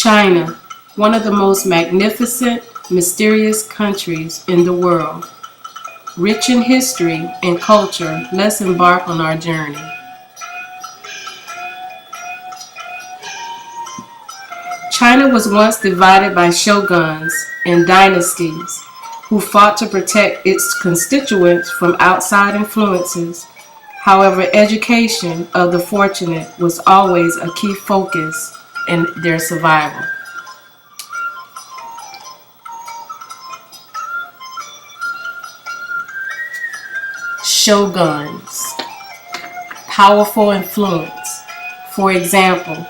China, one of the most magnificent, mysterious countries in the world. Rich in history and culture, let's embark on our journey. China was once divided by shoguns and dynasties who fought to protect its constituents from outside influences. However, education of the fortunate was always a key focus in their survival. Shoguns, powerful influence. For example,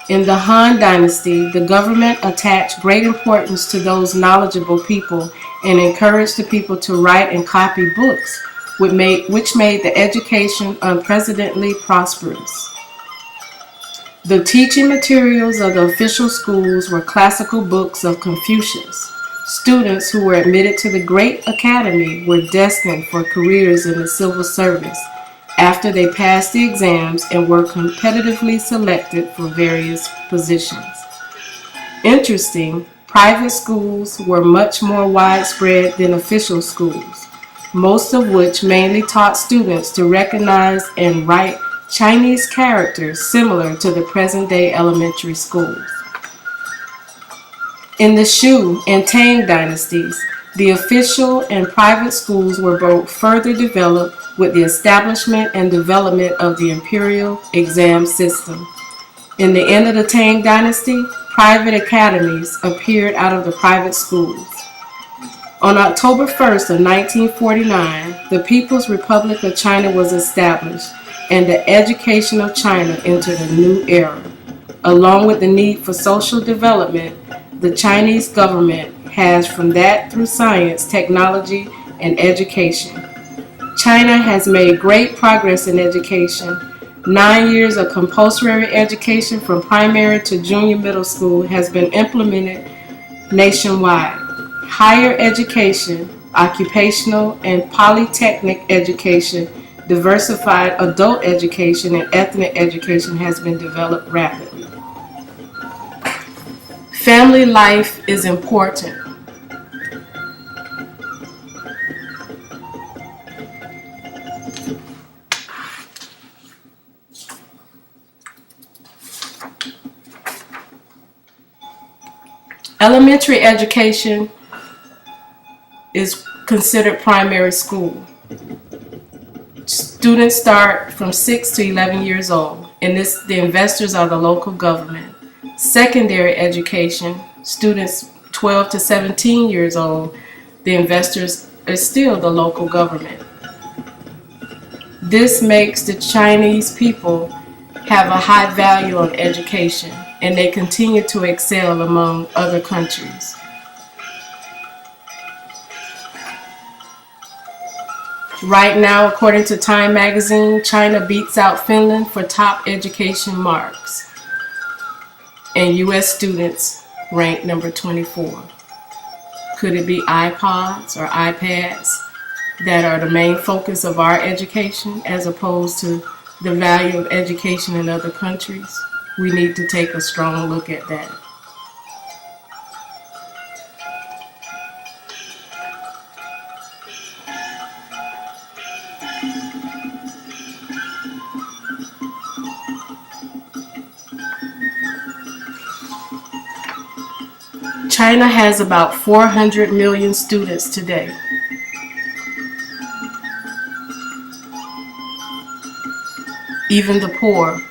in the Han Dynasty, the government attached great importance to those knowledgeable people and encouraged the people to write and copy books, which made the education unprecedentedly prosperous. The teaching materials of the official schools were classical books of Confucius. Students who were admitted to the Great Academy were destined for careers in the civil service after they passed the exams and were competitively selected for various positions. Interesting, private schools were much more widespread than official schools, most of which mainly taught students to recognize and write Chinese characters similar to the present-day elementary schools. In the Shu and Tang dynasties, the official and private schools were both further developed with the establishment and development of the imperial exam system. In the end of the Tang dynasty, private academies appeared out of the private schools. On October 1st of 1949, the People's Republic of China was established, and the education of China entered a new era. Along with the need for social development, the Chinese government has from that through science, technology, and education. China has made great progress in education. 9 years of compulsory education from primary to junior middle school has been implemented nationwide. Higher education, occupational and polytechnic education, diversified adult education, and ethnic education has been developed rapidly. Family life is important. Elementary education is considered primary school. Students start from 6 to 11 years old, and the investors are the local government. Secondary education, students 12 to 17 years old, the investors are still the local government. This makes the Chinese people have a high value on education, and they continue to excel among other countries. Right now, according to Time magazine, China beats out Finland for top education marks, and U.S. students rank number 24. Could it be iPods or iPads that are the main focus of our education as opposed to the value of education in other countries? We need to take a strong look at that. China has about 400 million students today. Even the poor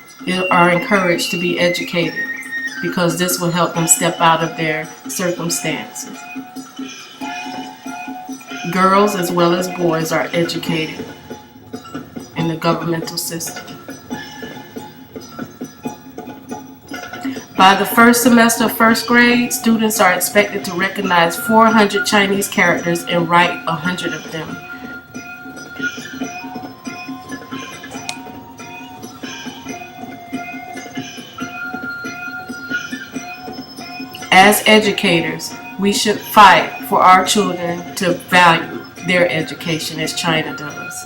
are encouraged to be educated because this will help them step out of their circumstances. Girls as well as boys are educated in the governmental system. By the first semester of first grade, students are expected to recognize 400 Chinese characters and write 100 of them. As educators, we should fight for our children to value their education as China does.